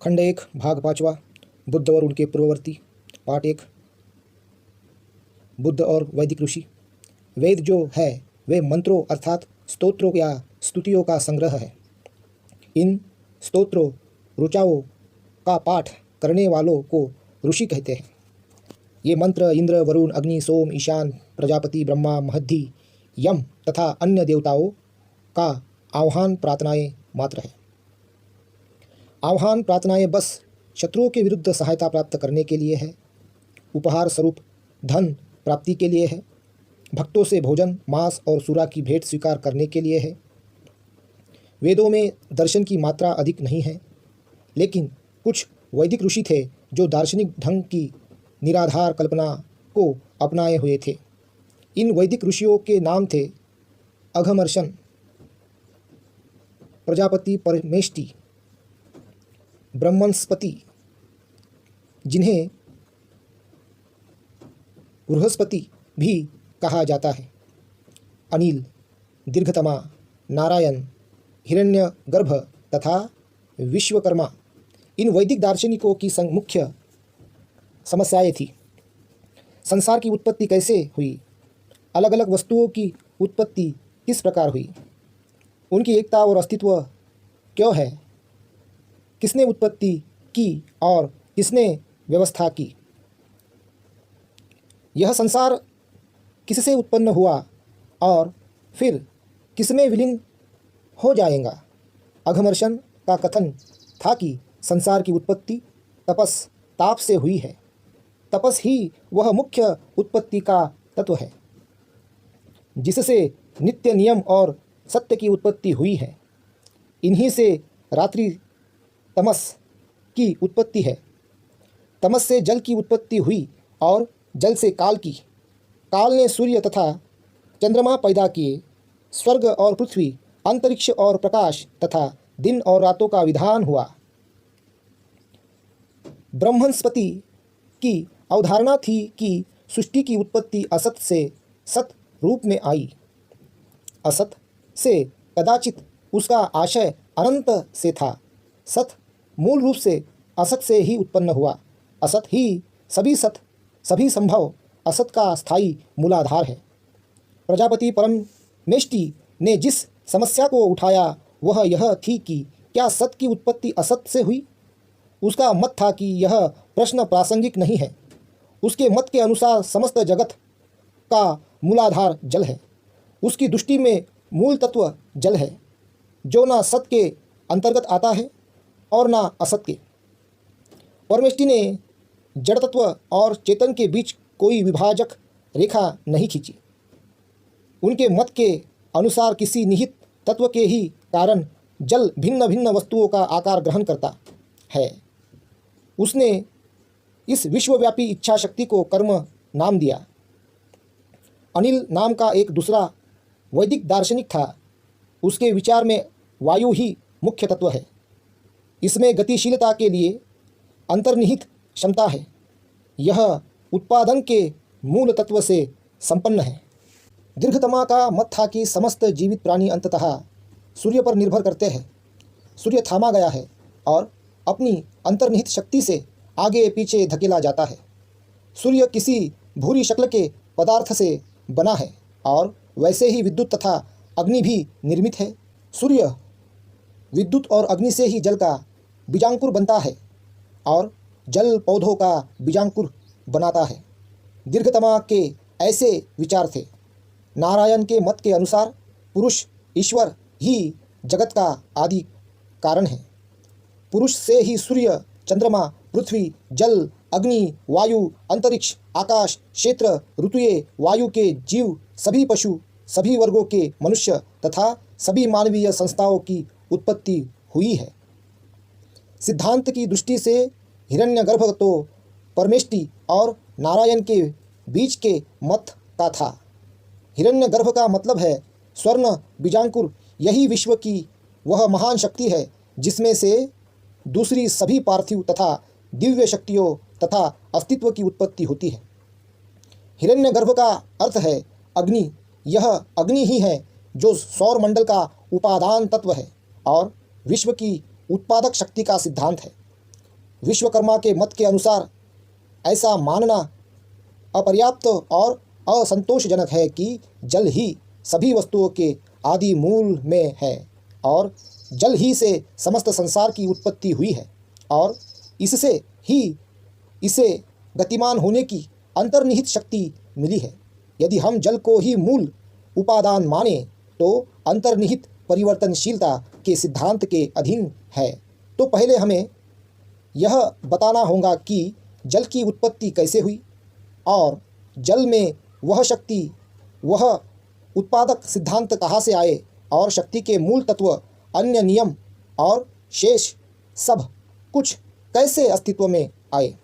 खंड 1 भाग 5वां बुद्ध और उनके पूर्ववर्ती। पाठ 1 बुद्ध और वैदिक ऋषि। वेद जो है वे मंत्रों अर्थात स्तोत्रों या स्तुतियों का संग्रह है। इन स्तोत्रों ऋचाओं का पाठ करने वालों को ऋषि कहते हैं। ये मंत्र इंद्र, वरुण, अग्नि, सोम, ईशान, प्रजापति, ब्रह्मा, महद्धि, यम तथा अन्य देवताओं का आह्वान प्रार्थनाएं मात्र है। आह्वान प्रार्थनाएं बस शत्रुओं के विरुद्ध सहायता प्राप्त करने के लिए है, उपहार स्वरूप धन प्राप्ति के लिए है, भक्तों से भोजन, मांस और सूरा की भेंट स्वीकार करने के लिए है। वेदों में दर्शन की मात्रा अधिक नहीं है, लेकिन कुछ वैदिक ऋषि थे जो दार्शनिक ढंग की निराधार कल्पना को अपनाए हुए थे। इन वैदिक ऋषियों के नाम थे अघमर्षण, प्रजापति परमेष्टि, ब्रह्मस्पति जिन्हें बृहस्पति भी कहा जाता है, अनिल, दीर्घतमा, नारायण, हिरण्यगर्भ तथा विश्वकर्मा। इन वैदिक दार्शनिकों की मुख्य समस्याएं थी। संसार की उत्पत्ति कैसे हुई, अलग अलग वस्तुओं की उत्पत्ति किस प्रकार हुई, उनकी एकता और अस्तित्व क्यों है, किसने उत्पत्ति की और किसने व्यवस्था की, यह संसार किससे उत्पन्न हुआ और फिर किसमें विलीन हो जाएगा। अघमर्षण का कथन था कि संसार की उत्पत्ति तपस ताप से हुई है। तपस ही वह मुख्य उत्पत्ति का तत्व है जिससे नित्य नियम और सत्य की उत्पत्ति हुई है। इन्हीं से रात्रि तमस की उत्पत्ति है। तमस से जल की उत्पत्ति हुई और जल से काल की। काल ने सूर्य तथा चंद्रमा पैदा किए। स्वर्ग और पृथ्वी, अंतरिक्ष और प्रकाश तथा दिन और रातों का विधान हुआ। ब्रह्मस्पति की अवधारणा थी कि सृष्टि की उत्पत्ति असत से सत रूप में आई। असत से कदाचित उसका आशय अनंत से था। सत मूल रूप से असत से ही उत्पन्न हुआ। असत ही सभी संभव असत का स्थायी मूलाधार है। प्रजापति परमेष्टि ने जिस समस्या को उठाया वह यह थी कि क्या सत की उत्पत्ति असत से हुई। उसका मत था कि यह प्रश्न प्रासंगिक नहीं है। उसके मत के अनुसार समस्त जगत का मूलाधार जल है। उसकी दृष्टि में मूल तत्व जल है जो ना सत के अंतर्गत आता है और ना असत के। परमेष्टि ने जड़ तत्व और चेतन के बीच कोई विभाजक रेखा नहीं खींची। उनके मत के अनुसार किसी निहित तत्व के ही कारण जल भिन्न भिन्न वस्तुओं का आकार ग्रहण करता है। उसने इस विश्वव्यापी इच्छा शक्ति को कर्म नाम दिया। अनिल नाम का एक दूसरा वैदिक दार्शनिक था। उसके विचार में वायु ही मुख्य तत्व है। इसमें गतिशीलता के लिए अंतर्निहित क्षमता है। यह उत्पादन के मूल तत्व से संपन्न है। दीर्घतमा का मत था कि समस्त जीवित प्राणी अंततः सूर्य पर निर्भर करते हैं। सूर्य थामा गया है और अपनी अंतर्निहित शक्ति से आगे पीछे धकेला जाता है। सूर्य किसी भूरी शक्ल के पदार्थ से बना है और वैसे ही विद्युत तथा अग्नि भी निर्मित है। सूर्य, विद्युत और अग्नि से ही जल का बीजांकुर बनता है और जल पौधों का बीजांकुर बनाता है। दीर्घतमा के ऐसे विचार थे। नारायण के मत के अनुसार पुरुष, ईश्वर ही जगत का आदि कारण है। पुरुष से ही सूर्य, चंद्रमा, पृथ्वी, जल, अग्नि, वायु, अंतरिक्ष, आकाश, क्षेत्र, ऋतुएं, वायु के जीव, सभी पशु, सभी वर्गों के मनुष्य तथा सभी मानवीय संस्थाओं की उत्पत्ति हुई है। सिद्धांत की दृष्टि से हिरण्यगर्भ तो परमेष्टि और नारायण के बीच के मत का था। हिरण्यगर्भ का मतलब है स्वर्ण बीजांकुर। यही विश्व की वह महान शक्ति है जिसमें से दूसरी सभी पार्थिव तथा दिव्य शक्तियों तथा अस्तित्व की उत्पत्ति होती है। हिरण्यगर्भ का अर्थ है अग्नि। यह अग्नि ही है जो सौर मंडल का उपादान तत्व है और विश्व की उत्पादक शक्ति का सिद्धांत है। विश्वकर्मा के मत के अनुसार ऐसा मानना अपर्याप्त और असंतोषजनक है कि जल ही सभी वस्तुओं के आदि मूल में है और जल ही से समस्त संसार की उत्पत्ति हुई है और इससे ही इसे गतिमान होने की अंतर्निहित शक्ति मिली है। यदि हम जल को ही मूल उपादान माने तो अंतर्निहित परिवर्तनशीलता के सिद्धांत के अधीन है। तो पहले हमें यह बताना होगा कि जल की उत्पत्ति कैसे हुई और जल में वह शक्ति, वह उत्पादक सिद्धांत कहाँ से आए और शक्ति के मूल तत्व, अन्य नियम और शेष सब कुछ कैसे अस्तित्व में आए।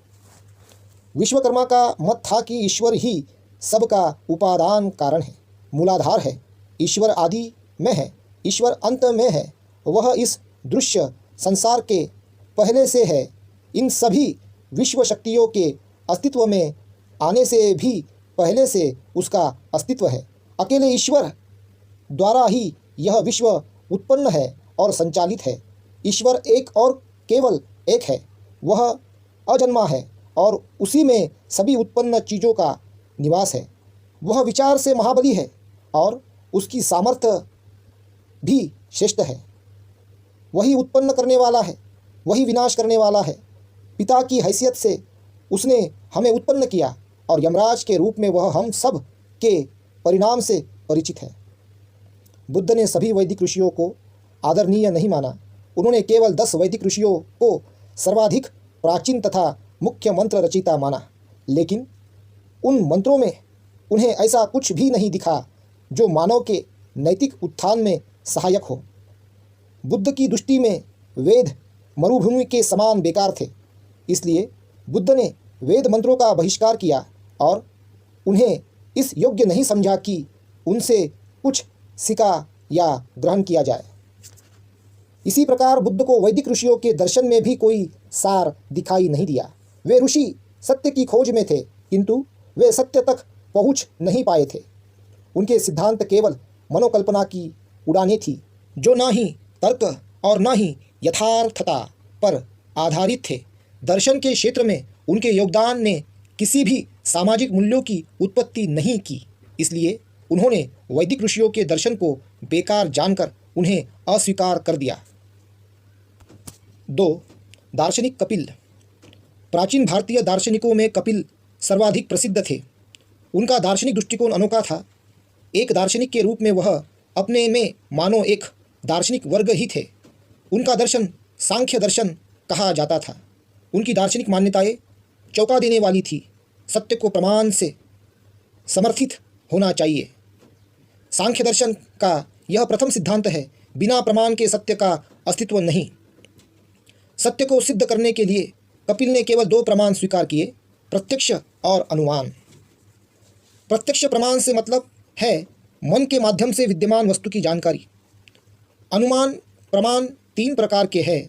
विश्वकर्मा का मत था कि ईश्वर ही सबका उपादान कारण है, मूलाधार है। ईश्वर आदि में है, ईश्वर अंत में है, वह इस दृश्य संसार के पहले से है। इन सभी विश्व शक्तियों के अस्तित्व में आने से भी पहले से उसका अस्तित्व है। अकेले ईश्वर द्वारा ही यह विश्व उत्पन्न है और संचालित है। ईश्वर एक और केवल एक है, वह अजन्मा है और उसी में सभी उत्पन्न चीज़ों का निवास है। वह विचार से महाबली है और उसकी सामर्थ्य भी श्रेष्ठ है। वही उत्पन्न करने वाला है, वही विनाश करने वाला है। पिता की हैसियत से उसने हमें उत्पन्न किया और यमराज के रूप में वह हम सब के परिणाम से परिचित है। बुद्ध ने सभी वैदिक ऋषियों को आदरणीय नहीं माना। उन्होंने केवल 10 वैदिक ऋषियों को सर्वाधिक प्राचीन तथा मुख्य मंत्र रचयिता माना, लेकिन उन मंत्रों में उन्हें ऐसा कुछ भी नहीं दिखा जो मानव के नैतिक उत्थान में सहायक हो। बुद्ध की दृष्टि में वेद मरुभूमि के समान बेकार थे। इसलिए बुद्ध ने वेद मंत्रों का बहिष्कार किया और उन्हें इस योग्य नहीं समझा कि उनसे कुछ सीखा या ग्रहण किया जाए। इसी प्रकार बुद्ध को वैदिक ऋषियों के दर्शन में भी कोई सार दिखाई नहीं दिया। वे ऋषि सत्य की खोज में थे, किंतु वे सत्य तक पहुंच नहीं पाए थे। उनके सिद्धांत केवल मनोकल्पना की उड़ानें थी, जो ना ही तर्क और ना ही यथार्थता पर आधारित थे। दर्शन के क्षेत्र में उनके योगदान ने किसी भी सामाजिक मूल्यों की उत्पत्ति नहीं की। इसलिए उन्होंने वैदिक ऋषियों के दर्शन को बेकार जानकर उन्हें अस्वीकार कर दिया। 2. दार्शनिक कपिल। प्राचीन भारतीय दार्शनिकों में कपिल सर्वाधिक प्रसिद्ध थे। उनका दार्शनिक दृष्टिकोण अनोखा था। एक दार्शनिक के रूप में वह अपने में मानो एक दार्शनिक वर्ग ही थे। उनका दर्शन सांख्य दर्शन कहा जाता था। उनकी दार्शनिक मान्यताएं चौंका देने वाली थी। सत्य को प्रमाण से समर्थित होना चाहिए। सांख्य दर्शन का यह प्रथम सिद्धांत है, बिना प्रमाण के सत्य का अस्तित्व नहीं। सत्य को सिद्ध करने के लिए कपिल ने केवल 2 प्रमाण स्वीकार किए, प्रत्यक्ष और अनुमान। प्रत्यक्ष प्रमाण से मतलब है मन के माध्यम से विद्यमान वस्तु की जानकारी। अनुमान प्रमाण 3 प्रकार के हैं।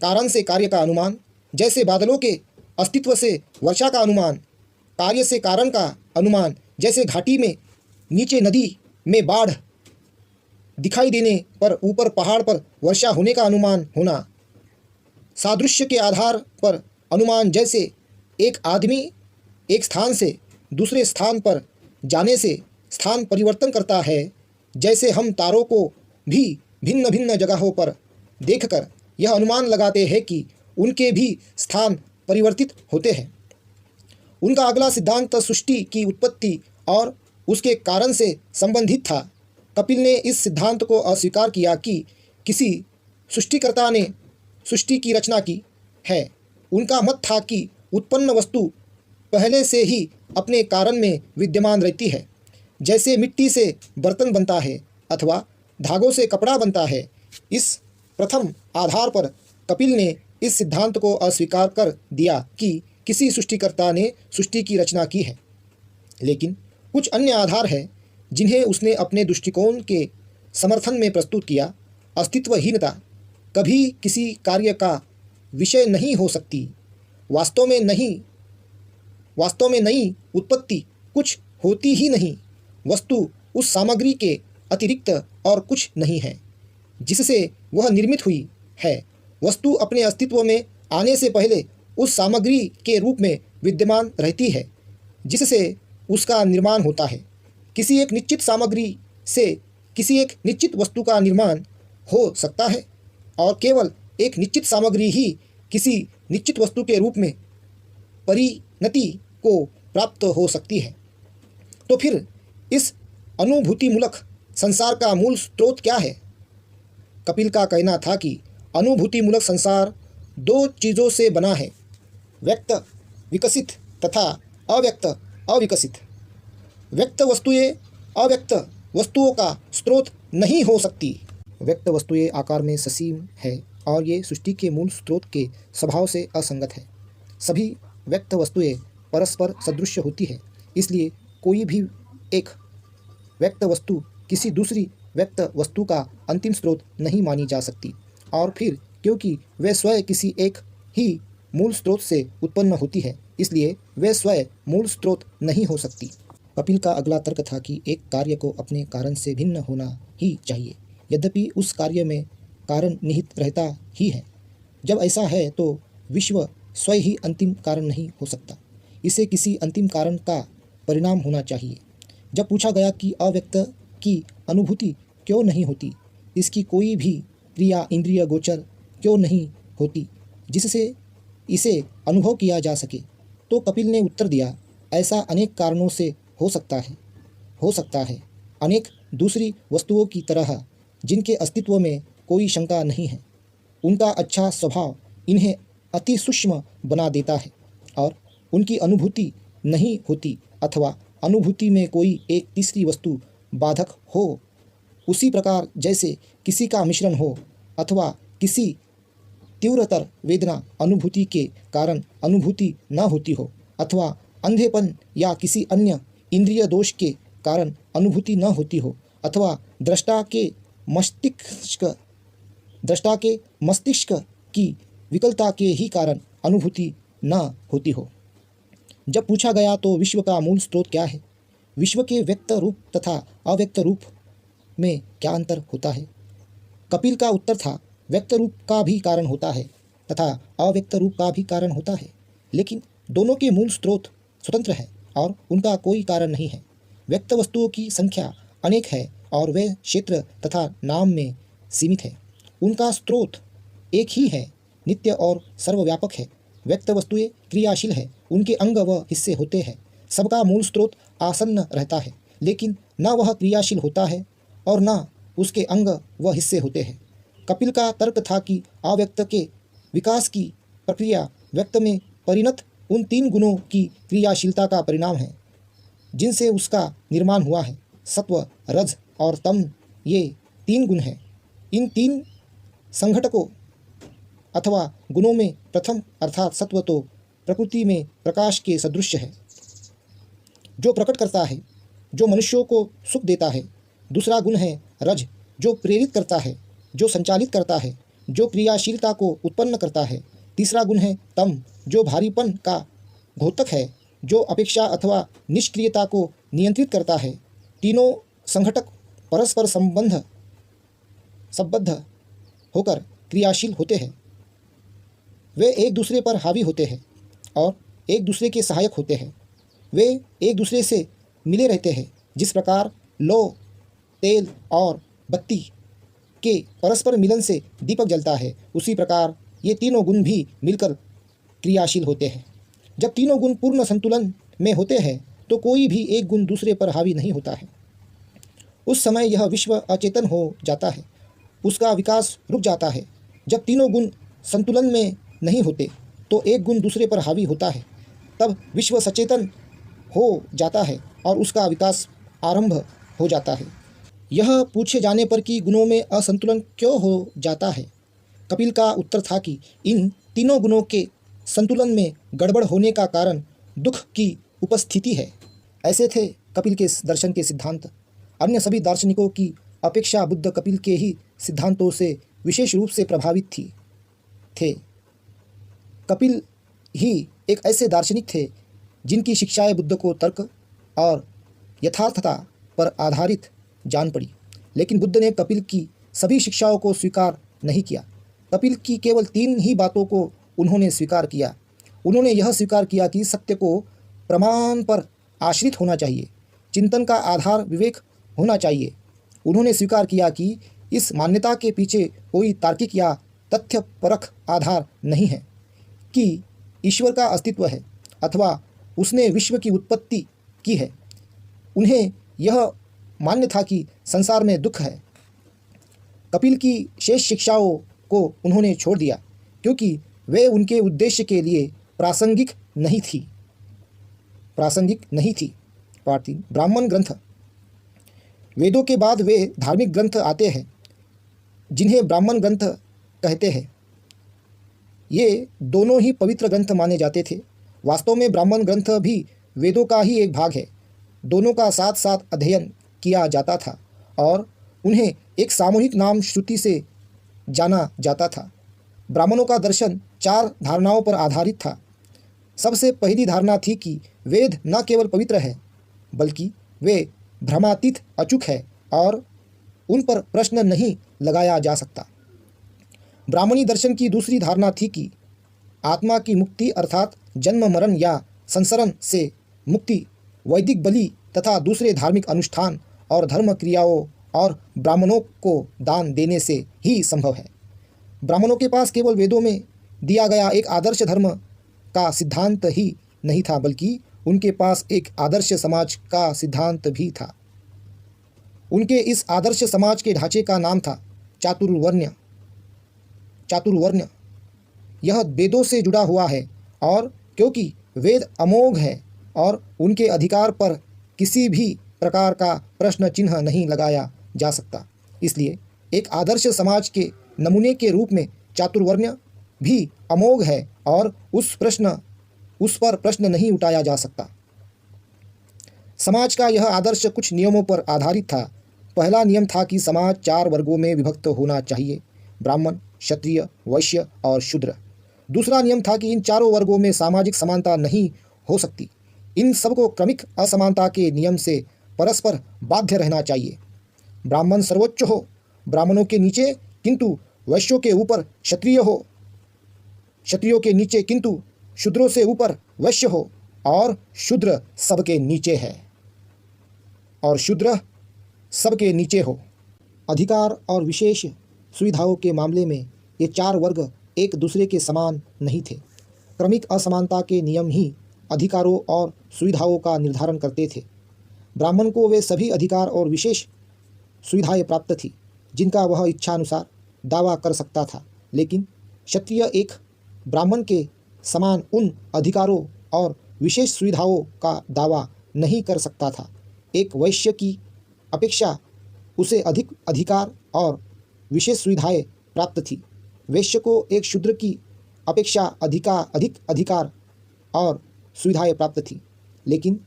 कारण से कार्य का अनुमान, जैसे बादलों के अस्तित्व से वर्षा का अनुमान। कार्य से कारण का अनुमान, जैसे घाटी में नीचे नदी में बाढ़ दिखाई देने पर ऊपर पहाड़ पर वर्षा होने का अनुमान होना। सादृश्य के आधार पर अनुमान, जैसे एक आदमी एक स्थान से दूसरे स्थान पर जाने से स्थान परिवर्तन करता है, जैसे हम तारों को भी भिन्न भिन्न जगहों पर देखकर यह अनुमान लगाते हैं कि उनके भी स्थान परिवर्तित होते हैं। उनका अगला सिद्धांत सृष्टि की उत्पत्ति और उसके कारण से संबंधित था। कपिल ने इस सिद्धांत को अस्वीकार किया कि किसी सृष्टिकर्ता ने सृष्टि की रचना की है। उनका मत था कि उत्पन्न वस्तु पहले से ही अपने कारण में विद्यमान रहती है, जैसे मिट्टी से बर्तन बनता है अथवा धागों से कपड़ा बनता है। इस प्रथम आधार पर कपिल ने इस सिद्धांत को अस्वीकार कर दिया कि किसी सृष्टिकर्ता ने सृष्टि की रचना की है। लेकिन कुछ अन्य आधार हैं जिन्हें उसने अपने दृष्टिकोण के समर्थन में प्रस्तुत किया। अस्तित्वहीनता कभी किसी कार्य का विषय नहीं हो सकती। वास्तव में नई उत्पत्ति कुछ होती ही नहीं। वस्तु उस सामग्री के अतिरिक्त और कुछ नहीं है जिससे वह निर्मित हुई है। वस्तु अपने अस्तित्व में आने से पहले उस सामग्री के रूप में विद्यमान रहती है जिससे उसका निर्माण होता है। किसी एक निश्चित सामग्री से किसी एक निश्चित वस्तु का निर्माण हो सकता है और केवल एक निश्चित सामग्री ही किसी निश्चित वस्तु के रूप में परिणति को प्राप्त हो सकती है। तो फिर इस अनुभूतिमूलक संसार का मूल स्रोत क्या है? कपिल का कहना था कि अनुभूतिमूलक संसार दो चीज़ों से बना है, व्यक्त विकसित तथा अव्यक्त अविकसित। व्यक्त वस्तुएं अव्यक्त वस्तुओं का स्रोत नहीं हो सकती। व्यक्त वस्तुएं आकार में ससीम है और ये सृष्टि के मूल स्रोत के स्वभाव से असंगत है। सभी व्यक्त वस्तुएं परस्पर सदृश होती है, इसलिए कोई भी एक व्यक्त वस्तु किसी दूसरी व्यक्त वस्तु का अंतिम स्रोत नहीं मानी जा सकती। और फिर क्योंकि वे स्वयं किसी एक ही मूल स्रोत से उत्पन्न होती है, इसलिए वे स्वयं मूल स्रोत नहीं हो सकती। कपिल का अगला तर्क था कि एक कार्य को अपने कारण से भिन्न होना ही चाहिए, यद्यपि उस कार्य में कारण निहित रहता ही है। जब ऐसा है तो विश्व स्वयं ही अंतिम कारण नहीं हो सकता, इसे किसी अंतिम कारण का परिणाम होना चाहिए। जब पूछा गया कि अव्यक्त की अनुभूति क्यों नहीं होती, इसकी कोई भी क्रिया इंद्रिय गोचर क्यों नहीं होती जिससे इसे अनुभव किया जा सके, तो कपिल ने उत्तर दिया, ऐसा अनेक कारणों से हो सकता है अनेक दूसरी वस्तुओं की तरह जिनके अस्तित्व में कोई शंका नहीं है। उनका अच्छा स्वभाव इन्हें अति सूक्ष्म बना देता है और उनकी अनुभूति नहीं होती, अथवा अनुभूति में कोई एक तीसरी वस्तु बाधक हो। उसी प्रकार जैसे किसी का मिश्रण हो अथवा किसी तीव्रतर वेदना अनुभूति के कारण अनुभूति न होती हो, अथवा अंधेपन या किसी अन्य इंद्रिय दोष के कारण अनुभूति न होती हो, अथवा दृष्टा के मस्तिष्क की विकलता के ही कारण अनुभूति न होती हो। जब पूछा गया तो विश्व का मूल स्रोत क्या है, विश्व के व्यक्त रूप तथा अव्यक्त रूप में क्या अंतर होता है? कपिल का उत्तर था, व्यक्त रूप का भी कारण होता है तथा अव्यक्त रूप का भी कारण होता है, लेकिन दोनों के मूल स्रोत स्वतंत्र हैं और उनका कोई कारण नहीं है। व्यक्त वस्तुओं की संख्या अनेक है और वे क्षेत्र तथा नाम में सीमित है। उनका स्रोत एक ही है, नित्य और सर्वव्यापक है। व्यक्त वस्तुएं क्रियाशील है, उनके अंग व हिस्से होते हैं। सबका मूल स्रोत आसन्न रहता है, लेकिन न वह क्रियाशील होता है और न उसके अंग व हिस्से होते हैं। कपिल का तर्क था कि अव्यक्त के विकास की प्रक्रिया व्यक्त में परिणत उन तीन गुणों की क्रियाशीलता का परिणाम है जिनसे उसका निर्माण हुआ है। सत्व, रज और तम ये तीन गुण हैं। इन तीन संघटकों अथवा गुणों में प्रथम अर्थात सत्व तो प्रकृति में प्रकाश के सदृश है, जो प्रकट करता है, जो मनुष्यों को सुख देता है। दूसरा गुण है रज, जो प्रेरित करता है, जो संचालित करता है, जो क्रियाशीलता को उत्पन्न करता है। तीसरा गुण है तम, जो भारीपन का घोतक है, जो अपेक्षा अथवा निष्क्रियता को नियंत्रित करता है। तीनों संघटक परस्पर संबद्ध होकर क्रियाशील होते हैं। वे एक दूसरे पर हावी होते हैं और एक दूसरे के सहायक होते हैं। वे एक दूसरे से मिले रहते हैं। जिस प्रकार लौ, तेल और बत्ती के परस्पर मिलन से दीपक जलता है, उसी प्रकार ये तीनों गुण भी मिलकर क्रियाशील होते हैं। जब तीनों गुण पूर्ण संतुलन में होते हैं तो कोई भी एक गुण दूसरे पर हावी नहीं होता है। उस समय यह विश्व अचेतन हो जाता है, उसका विकास रुक जाता है। जब तीनों गुण संतुलन में नहीं होते तो एक गुण दूसरे पर हावी होता है, तब विश्व सचेतन हो जाता है और उसका विकास आरंभ हो जाता है। यह पूछे जाने पर कि गुणों में असंतुलन क्यों हो जाता है, कपिल का उत्तर था कि इन तीनों गुणों के संतुलन में गड़बड़ होने का कारण दुख की उपस्थिति है। ऐसे थे कपिल के दर्शन के सिद्धांत। अन्य सभी दार्शनिकों की अपेक्षा बुद्ध कपिल के ही सिद्धांतों से विशेष रूप से प्रभावित थे। कपिल ही एक ऐसे दार्शनिक थे जिनकी शिक्षाएं बुद्ध को तर्क और यथार्थता पर आधारित जान पड़ी, लेकिन बुद्ध ने कपिल की सभी शिक्षाओं को स्वीकार नहीं किया। कपिल की केवल 3 ही बातों को उन्होंने स्वीकार किया, उन्होंने यह स्वीकार किया कि सत्य को प्रमाण पर आश्रित होना चाहिए, चिंतन का आधार विवेक होना चाहिए। उन्होंने स्वीकार किया कि इस मान्यता के पीछे कोई तार्किक या तथ्यपरक आधार नहीं है कि ईश्वर का अस्तित्व है अथवा उसने विश्व की उत्पत्ति की है। उन्हें यह मान्य था कि संसार में दुख है। कपिल की शेष शिक्षाओं को उन्होंने छोड़ दिया क्योंकि वे उनके उद्देश्य के लिए प्रासंगिक नहीं थी। पार्ट 3, ब्राह्मण ग्रंथ। वेदों के बाद वे धार्मिक ग्रंथ आते हैं जिन्हें ब्राह्मण ग्रंथ कहते हैं। ये दोनों ही पवित्र ग्रंथ माने जाते थे। वास्तव में ब्राह्मण ग्रंथ भी वेदों का ही एक भाग है। दोनों का साथ साथ अध्ययन किया जाता था और उन्हें एक सामूहिक नाम श्रुति से जाना जाता था। ब्राह्मणों का दर्शन 4 धारणाओं पर आधारित था। सबसे पहली धारणा थी कि वेद न केवल पवित्र है बल्कि वे भ्रमातीत अचूक है और उन पर प्रश्न नहीं लगाया जा सकता। ब्राह्मणी दर्शन की दूसरी धारणा थी कि आत्मा की मुक्ति अर्थात जन्म मरण या संसरण से मुक्ति वैदिक बलि तथा दूसरे धार्मिक अनुष्ठान और धर्म क्रियाओं और ब्राह्मणों को दान देने से ही संभव है। ब्राह्मणों के पास केवल वेदों में दिया गया एक आदर्श धर्म का सिद्धांत ही नहीं था बल्कि उनके पास एक आदर्श समाज का सिद्धांत भी था। उनके इस आदर्श समाज के ढांचे का नाम था चातुर्वर्ण। यह वेदों से जुड़ा हुआ है और क्योंकि वेद अमोघ है और उनके अधिकार पर किसी भी प्रकार का प्रश्न चिन्ह नहीं लगाया जा सकता, इसलिए एक आदर्श समाज के नमूने के रूप में चातुर्वर्ण भी अमोघ है और उस पर प्रश्न नहीं उठाया जा सकता। समाज का यह आदर्श कुछ नियमों पर आधारित था। पहला नियम था कि समाज 4 वर्गों में विभक्त होना चाहिए, ब्राह्मण, क्षत्रिय, वैश्य और शूद्र। दूसरा नियम था कि इन चारों वर्गों में सामाजिक समानता नहीं हो सकती। इन सबको क्रमिक असमानता के नियम से परस्पर बाध्य रहना चाहिए। ब्राह्मण सर्वोच्च हो, ब्राह्मणों के नीचे किंतु वैश्यों के ऊपर क्षत्रिय हो, क्षत्रियों के नीचे किंतु शूद्रों से ऊपर वैश्य हो और शूद्र सबके नीचे है और शूद्र सबके नीचे हो। अधिकार और विशेष सुविधाओं के मामले में ये 4 वर्ग एक दूसरे के समान नहीं थे। क्रमिक असमानता के नियम ही अधिकारों और सुविधाओं का निर्धारण करते थे। ब्राह्मण को वे सभी अधिकार और विशेष सुविधाएं प्राप्त थी जिनका वह इच्छानुसार दावा कर सकता था, लेकिन क्षत्रिय एक ब्राह्मण के समान उन अधिकारों और विशेष सुविधाओं का दावा नहीं कर सकता था। एक वैश्य की अपेक्षा उसे अधिक अधिकार और विशेष सुविधाएं प्राप्त थी। वैश्य को एक शूद्र की अपेक्षा अधिक अधिकार और सुविधाएं प्राप्त थी, लेकिन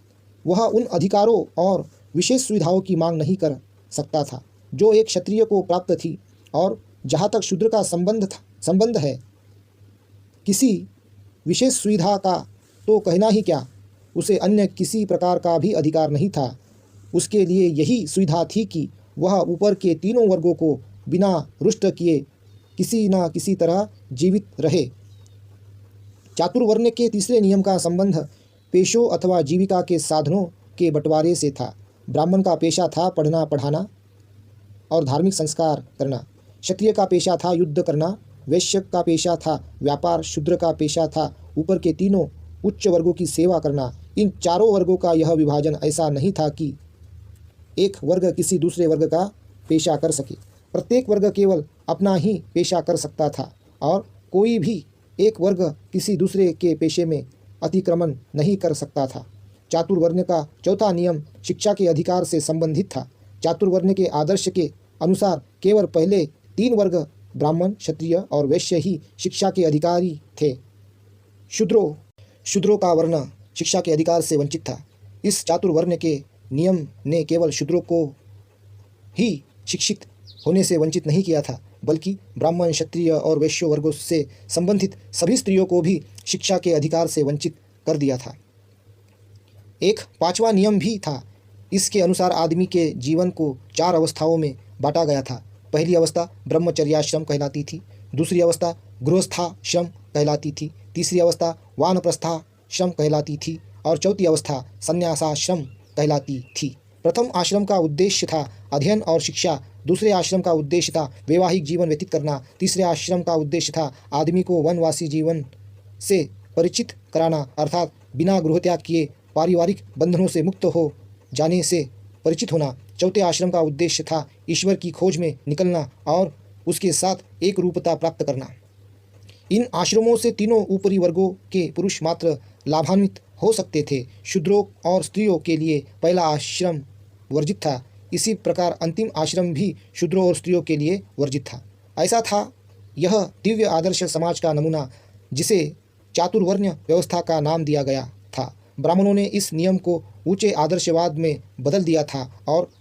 वह उन अधिकारों और विशेष सुविधाओं की मांग नहीं कर सकता था जो एक क्षत्रिय को प्राप्त थी। और जहाँ तक शूद्र का संबंध है, किसी विशेष सुविधा का तो कहना ही क्या, उसे अन्य किसी प्रकार का भी अधिकार नहीं था। उसके लिए यही सुविधा थी कि वह ऊपर के तीनों वर्गों को बिना रुष्ट किए किसी न किसी तरह जीवित रहे। चातुर्वर्ण के तीसरे नियम का संबंध पेशों अथवा जीविका के साधनों के बंटवारे से था। ब्राह्मण का पेशा था पढ़ना पढ़ाना और धार्मिक संस्कार करना, क्षत्रिय का पेशा था युद्ध करना, वैश्य का पेशा था व्यापार, शूद्र का पेशा था ऊपर के तीनों उच्च वर्गों की सेवा करना। इन चारों वर्गों का यह विभाजन ऐसा नहीं था कि एक वर्ग किसी दूसरे वर्ग का पेशा कर सके। प्रत्येक वर्ग केवल अपना ही पेशा कर सकता था और कोई भी एक वर्ग किसी दूसरे के पेशे में अतिक्रमण नहीं कर सकता था। चातुर्वर्ण का चौथा नियम शिक्षा के अधिकार से संबंधित था। चातुर्वर्ण के आदर्श के अनुसार केवल पहले 3 वर्ग ब्राह्मण, क्षत्रिय और वैश्य ही शिक्षा के अधिकारी थे। शूद्रों का वर्ण शिक्षा के अधिकार से वंचित था। इस चातुर्वर्ण के नियम ने केवल शूद्रों को ही शिक्षित होने से वंचित नहीं किया था, बल्कि ब्राह्मण, क्षत्रिय और वैश्य वर्गों से संबंधित सभी स्त्रियों को भी शिक्षा के अधिकार से वंचित कर दिया था। एक 5वां नियम भी था। इसके अनुसार आदमी के जीवन को 4 अवस्थाओं में बांटा गया था। पहली अवस्था ब्रह्मचर्याश्रम कहलाती थी, दूसरी अवस्था गृहस्थाश्रम कहलाती थी, तीसरी अवस्था वानप्रस्थाश्रम कहलाती थी और चौथी अवस्था संन्यासाश्रम कहलाती थी। प्रथम आश्रम का उद्देश्य था अध्ययन और शिक्षा, दूसरे आश्रम का उद्देश्य था वैवाहिक जीवन व्यतीत करना, तीसरे आश्रम का उद्देश्य था आदमी को वनवासी जीवन से परिचित कराना, अर्थात बिना गृहत्याग किए पारिवारिक बंधनों से मुक्त हो जाने से परिचित होना। चौथे आश्रम का उद्देश्य था ईश्वर की खोज में निकलना और उसके साथ एक रूपता प्राप्त करना। इन आश्रमों से तीनों ऊपरी वर्गों के पुरुष मात्र लाभान्वित हो सकते थे। शूद्रों और स्त्रियों के लिए पहला आश्रम वर्जित था। इसी प्रकार अंतिम आश्रम भी शूद्रों और स्त्रियों के लिए वर्जित था। ऐसा था यह दिव्य आदर्श समाज का नमूना, जिसे चातुर्वर्ण्य व्यवस्था का नाम दिया गया था। ब्राह्मणों ने इस नियम को ऊंचे आदर्शवाद में बदल दिया था और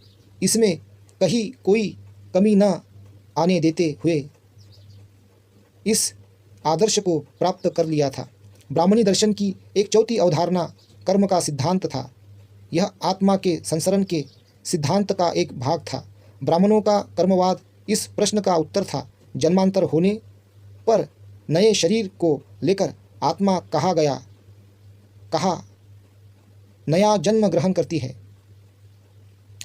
इसमें कहीं कोई कमी न आने देते हुए इस आदर्श को प्राप्त कर लिया था। ब्राह्मणी दर्शन की एक चौथी अवधारणा कर्म का सिद्धांत था। यह आत्मा के संसरण के सिद्धांत का एक भाग था। ब्राह्मणों का कर्मवाद इस प्रश्न का उत्तर था, जन्मांतर होने पर नए शरीर को लेकर आत्मा कहा नया जन्म ग्रहण करती है।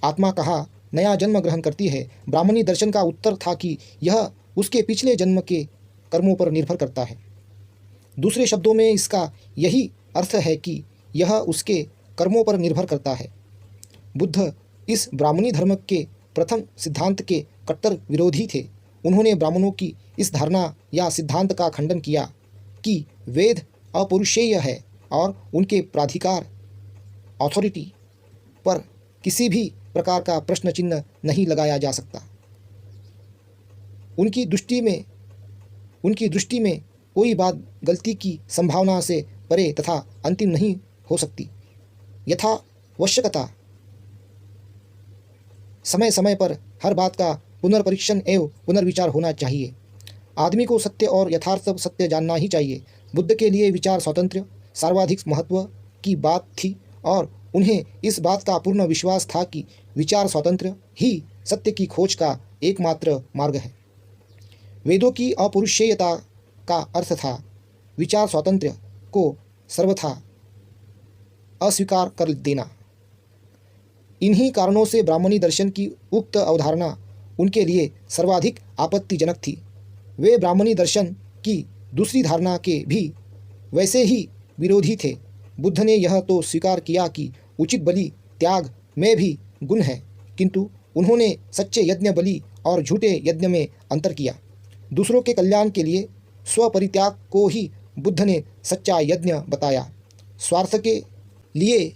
आत्मा कहा नया जन्म ग्रहण करती है। ब्राह्मणी दर्शन का उत्तर था कि यह उसके पिछले जन्म के कर्मों पर निर्भर करता है। दूसरे शब्दों में इसका यही अर्थ है कि यह उसके कर्मों पर निर्भर करता है। बुद्ध इस ब्राह्मणी धर्म के प्रथम सिद्धांत के कट्टर विरोधी थे। उन्होंने ब्राह्मणों की इस धारणा या सिद्धांत का खंडन किया कि वेद अपौरुषेय है और उनके प्राधिकार अथॉरिटी पर किसी भी प्रकार का प्रश्न चिन्ह नहीं लगाया जा सकता। उनकी दृष्टि में कोई बात गलती की संभावना से परे तथा अंतिम नहीं हो सकती। यथावश्यकता समय समय पर हर बात का पुनर्परीक्षण एवं पुनर्विचार होना चाहिए। आदमी को सत्य और यथार्थ सत्य जानना ही चाहिए। बुद्ध के लिए विचार स्वातंत्र्य सर्वाधिक महत्व की बात थी और उन्हें इस बात का पूर्ण विश्वास था कि विचार स्वातंत्र्य ही सत्य की खोज का एकमात्र मार्ग है। वेदों की अपौरुषेयता का अर्थ था विचार स्वातंत्र्य को सर्वथा अस्वीकार कर देना। इन्हीं कारणों से ब्राह्मणी दर्शन की उक्त अवधारणा उनके लिए सर्वाधिक आपत्तिजनक थी। वे ब्राह्मणी दर्शन की दूसरी धारणा के भी वैसे ही विरोधी थे। बुद्ध ने यह तो स्वीकार किया कि उचित बलि त्याग में भी गुण है, किंतु उन्होंने सच्चे यज्ञ बलि और झूठे यज्ञ में अंतर किया। दूसरों के कल्याण के लिए स्वपरित्याग को ही बुद्ध ने सच्चा यज्ञ बताया। स्वार्थ के लिए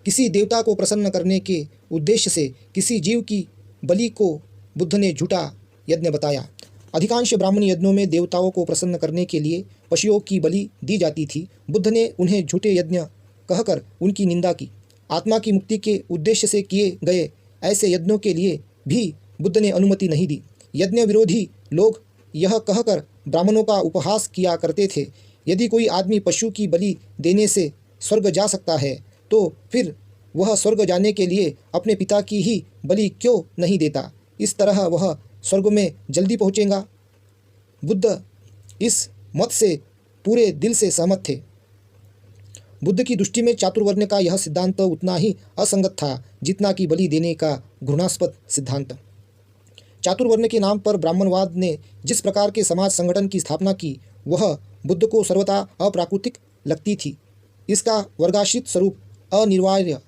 किसी देवता को प्रसन्न करने के उद्देश्य से किसी जीव की बलि को बुद्ध ने झूठा यज्ञ बताया। अधिकांश ब्राह्मणी यज्ञों में देवताओं को प्रसन्न करने के लिए पशुओं की बलि दी जाती थी। बुद्ध ने उन्हें झूठे यज्ञ कहकर उनकी निंदा की। आत्मा की मुक्ति के उद्देश्य से किए गए ऐसे यज्ञों के लिए भी बुद्ध ने अनुमति नहीं दी। यज्ञ विरोधी लोग यह कहकर ब्राह्मणों का उपहास किया करते थे, यदि कोई आदमी पशु की बलि देने से स्वर्ग जा सकता है तो फिर वह स्वर्ग जाने के लिए अपने पिता की ही बलि क्यों नहीं देता? इस तरह वह स्वर्ग में जल्दी पहुँचेगा। बुद्ध इस मत से पूरे दिल से सहमत थे। बुद्ध की दृष्टि में चातुर्वर्ण्य का यह सिद्धांत उतना ही असंगत था जितना कि बलि देने का घृणास्पद सिद्धांत। चातुर्वर्ण्य के नाम पर ब्राह्मणवाद ने जिस प्रकार के समाज संगठन की स्थापना की, वह बुद्ध को सर्वथा अप्राकृतिक लगती थी। इसका वर्गाश्रित स्वरूप अनिवार्य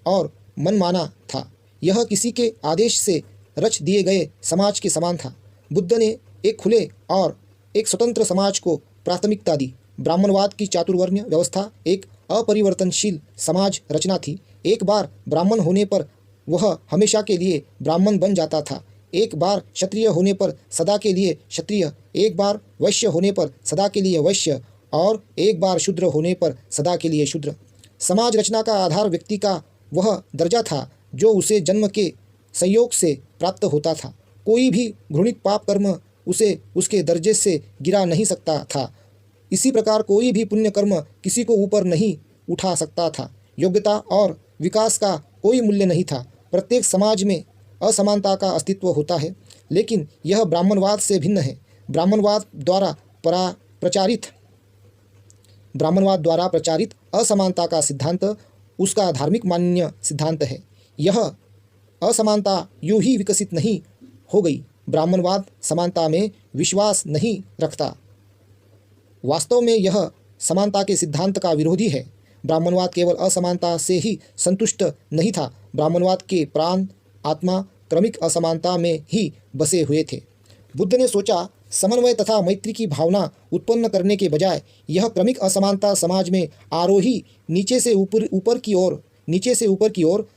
और मनमाना था। यह किसी के आदेश से रच दिए गए समाज के समान था। बुद्ध ने एक खुले और एक स्वतंत्र समाज को प्राथमिकता दी। ब्राह्मणवाद की चातुर्वर्ण्य व्यवस्था एक अपरिवर्तनशील समाज रचना थी। एक बार ब्राह्मण होने पर वह हमेशा के लिए ब्राह्मण बन जाता था। एक बार क्षत्रिय होने पर सदा के लिए क्षत्रिय, एक बार वैश्य होने पर सदा के लिए वैश्य और एक बार शूद्र होने पर सदा के लिए शूद्र। समाज रचना का आधार व्यक्ति का वह दर्जा था जो उसे जन्म के संयोग से प्राप्त होता था। कोई भी घृणित पाप कर्म उसे उसके दर्जे से गिरा नहीं सकता था। इसी प्रकार कोई भी पुण्य कर्म किसी को ऊपर नहीं उठा सकता था। योग्यता और विकास का कोई मूल्य नहीं था। प्रत्येक समाज में असमानता का अस्तित्व होता है, लेकिन यह ब्राह्मणवाद से भिन्न है। ब्राह्मणवाद द्वारा ब्राह्मणवाद द्वारा प्रचारित असमानता का सिद्धांत उसका धार्मिक मान्य सिद्धांत है। यह असमानता यूं ही विकसित नहीं हो गई। ब्राह्मणवाद समानता में विश्वास नहीं रखता। वास्तव में यह समानता के सिद्धांत का विरोधी है। ब्राह्मणवाद केवल असमानता से ही संतुष्ट नहीं था। ब्राह्मणवाद के प्राण आत्मा क्रमिक असमानता में ही बसे हुए थे। बुद्ध ने सोचा, समन्वय तथा मैत्री की भावना उत्पन्न करने के बजाय यह क्रमिक असमानता समाज में आरोही नीचे से ऊपर की ओर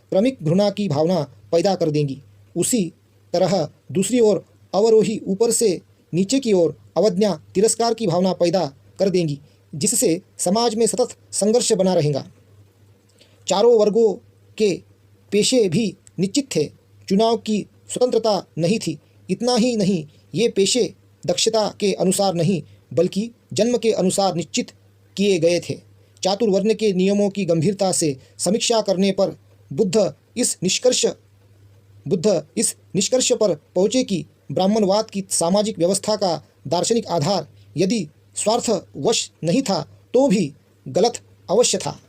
क्रमिक घृणा की भावना पैदा कर देंगी। उसी तरह दूसरी ओर अवरोही ऊपर से नीचे की ओर अवज्ञा तिरस्कार की भावना पैदा कर देंगी, जिससे समाज में सतत संघर्ष बना रहेगा। चारों वर्गों के पेशे भी निश्चित थे। चुनाव की स्वतंत्रता नहीं थी। इतना ही नहीं, ये पेशे दक्षता के अनुसार नहीं बल्कि जन्म के अनुसार निश्चित किए गए थे। चातुर्वर्ण के नियमों की गंभीरता से समीक्षा करने पर बुद्ध इस निष्कर्ष पर पहुँचे कि ब्राह्मणवाद की सामाजिक व्यवस्था का दार्शनिक आधार यदि स्वार्थवश नहीं था तो भी गलत अवश्य था।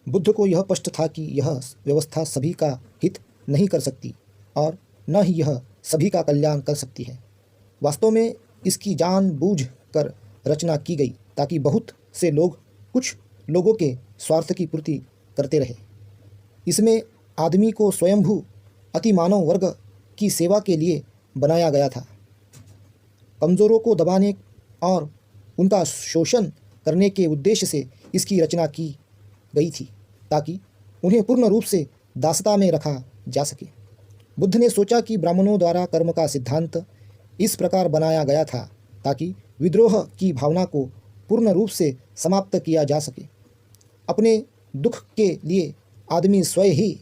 बुद्ध को यह स्पष्ट था कि यह व्यवस्था सभी का हित नहीं कर सकती और न ही यह सभी का कल्याण कर सकती है। वास्तव में इसकी जानबूझ कर रचना की गई ताकि बहुत से लोग कुछ लोगों के स्वार्थ की पूर्ति करते रहे। इसमें आदमी को स्वयंभू अतिमानव वर्ग की सेवा के लिए बनाया गया था। कमज़ोरों को दबाने और उनका शोषण करने के उद्देश्य से इसकी रचना की गई थी ताकि उन्हें पूर्ण रूप से दासता में रखा जा सके। बुद्ध ने सोचा कि ब्राह्मणों द्वारा कर्म का सिद्धांत इस प्रकार बनाया गया था ताकि विद्रोह की भावना को पूर्ण रूप से समाप्त किया जा सके। अपने दुख के लिए आदमी स्वयं ही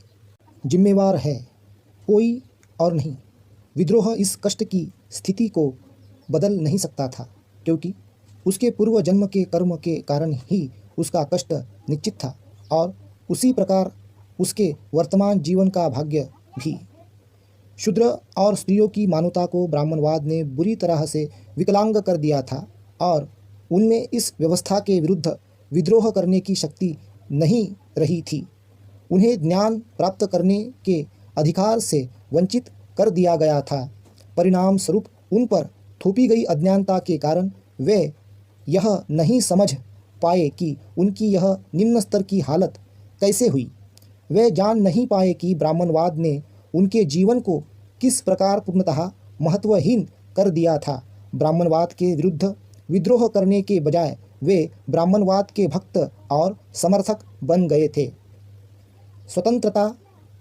जिम्मेवार है, कोई और नहीं। विद्रोह इस कष्ट की स्थिति को बदल नहीं सकता था क्योंकि उसके पूर्व जन्म के कर्म के कारण ही उसका कष्ट निश्चित था और उसी प्रकार उसके वर्तमान जीवन का भाग्य भी। शूद्र और स्त्रियों की मानवता को ब्राह्मणवाद ने बुरी तरह से विकलांग कर दिया था और उनमें इस व्यवस्था के विरुद्ध विद्रोह करने की शक्ति नहीं रही थी। उन्हें ज्ञान प्राप्त करने के अधिकार से वंचित कर दिया गया था। परिणाम स्वरूप उन पर थोपी गई अज्ञानता के कारण वे यह नहीं समझ पाए कि उनकी यह निम्न स्तर की हालत कैसे हुई। वे जान नहीं पाए कि ब्राह्मणवाद ने उनके जीवन को किस प्रकार पूर्णतः महत्वहीन कर दिया था। ब्राह्मणवाद के विरुद्ध विद्रोह करने के बजाय वे ब्राह्मणवाद के भक्त और समर्थक बन गए थे। स्वतंत्रता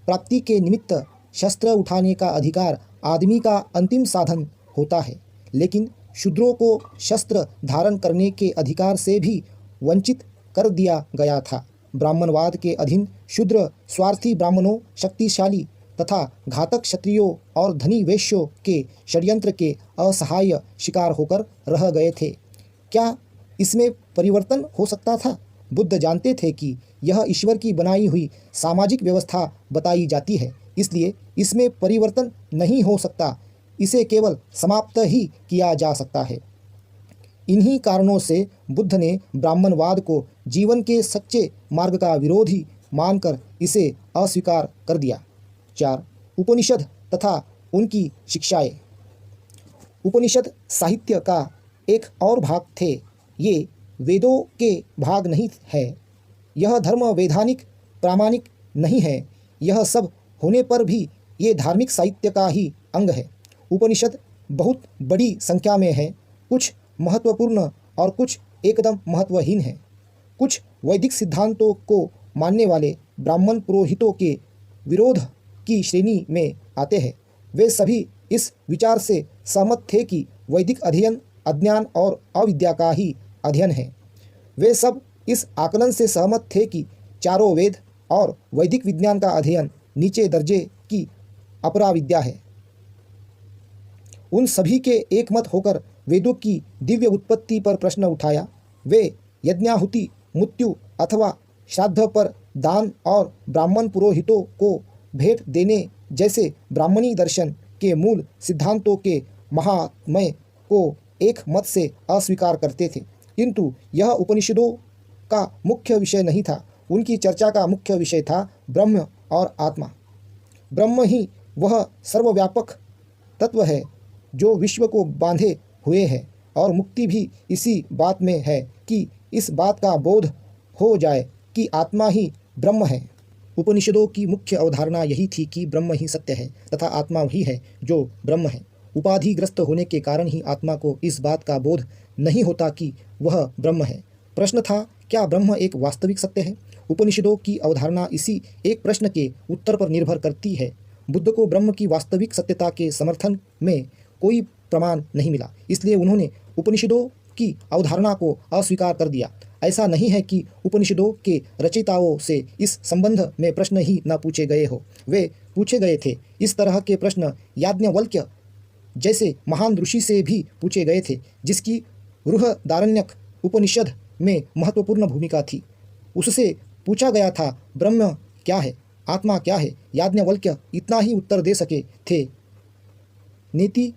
प्राप्ति के निमित्त शस्त्र उठाने का अधिकार आदमी का अंतिम साधन होता है, लेकिन शूद्रों को शस्त्र धारण करने के अधिकार से भी वंचित कर दिया गया था। ब्राह्मणवाद के अधीन शूद्र स्वार्थी ब्राह्मणों, शक्तिशाली तथा घातक क्षत्रियों और धनी वैश्यों के षड्यंत्र के असहाय शिकार होकर रह गए थे। क्या इसमें परिवर्तन हो सकता था? बुद्ध जानते थे कि यह ईश्वर की बनाई हुई सामाजिक व्यवस्था बताई जाती है, इसलिए इसमें परिवर्तन नहीं हो सकता। इसे केवल समाप्त ही किया जा सकता है। इन्हीं कारणों से बुद्ध ने ब्राह्मणवाद को जीवन के सच्चे मार्ग का विरोधी मानकर इसे अस्वीकार कर दिया। 4. उपनिषद तथा उनकी शिक्षाएं। उपनिषद साहित्य का एक और भाग थे। ये वेदों के भाग नहीं है। यह धर्म वैधानिक प्रामाणिक नहीं है। यह सब होने पर भी ये धार्मिक साहित्य का ही अंग है। उपनिषद बहुत बड़ी संख्या में है, कुछ महत्वपूर्ण और कुछ एकदम महत्वहीन है। कुछ वैदिक सिद्धांतों को मानने वाले ब्राह्मण पुरोहितों के विरोध की श्रेणी में आते हैं। वे सभी इस विचार से सहमत थे कि वैदिक अध्ययन अज्ञान और अविद्या का ही अध्ययन है। वे सब इस आकलन से सहमत थे कि चारों वेद और वैदिक विज्ञान का अध्ययन नीचे दर्जे की अपराविद्या है। उन सभी के एकमत होकर वेदों की दिव्य उत्पत्ति पर प्रश्न उठाया। वे यज्ञाहुति, मृत्यु अथवा श्राद्ध पर दान और ब्राह्मण पुरोहितों को भेंट देने जैसे ब्राह्मणी दर्शन के मूल सिद्धांतों के महात्म्य को एक मत से अस्वीकार करते थे। किंतु यह उपनिषदों का मुख्य विषय नहीं था। उनकी चर्चा का मुख्य विषय था ब्रह्म और आत्मा। ब्रह्म ही वह सर्वव्यापक तत्व है जो विश्व को बांधे हुए है, और मुक्ति भी इसी बात में है कि इस बात का बोध हो जाए कि आत्मा ही ब्रह्म है। उपनिषदों की मुख्य अवधारणा यही थी कि ब्रह्म ही सत्य है तथा आत्मा वही है जो ब्रह्म है। उपाधिग्रस्त होने के कारण ही आत्मा को इस बात का बोध नहीं होता कि वह ब्रह्म है। प्रश्न था, क्या ब्रह्म एक वास्तविक सत्य है? उपनिषदों की अवधारणा इसी एक प्रश्न के उत्तर पर निर्भर करती है। बुद्ध को ब्रह्म की वास्तविक सत्यता के समर्थन में कोई प्रमाण नहीं मिला, इसलिए उन्होंने उपनिषदों की अवधारणा को अस्वीकार कर दिया। ऐसा नहीं है कि उपनिषदों के रचयिताओं से इस संबंध में प्रश्न ही न पूछे गए हो, वे पूछे गए थे। इस तरह के प्रश्न याज्ञवल्क्य जैसे महान ऋषि से भी पूछे गए थे, जिसकी बृहदारण्यक उपनिषद में महत्वपूर्ण भूमिका थी। उससे पूछा गया था, ब्रह्म क्या है, आत्मा क्या है? याज्ञवल्क्य इतना ही उत्तर दे सके थे, नेति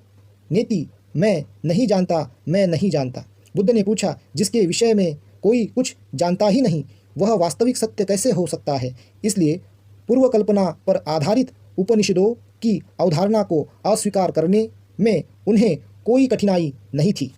नेति, मैं नहीं जानता, मैं नहीं जानता। बुद्ध ने पूछा, जिसके विषय में कोई कुछ जानता ही नहीं, वह वास्तविक सत्य कैसे हो सकता है? इसलिए पूर्व कल्पना पर आधारित उपनिषदों की अवधारणा को अस्वीकार करने में उन्हें कोई कठिनाई नहीं थी।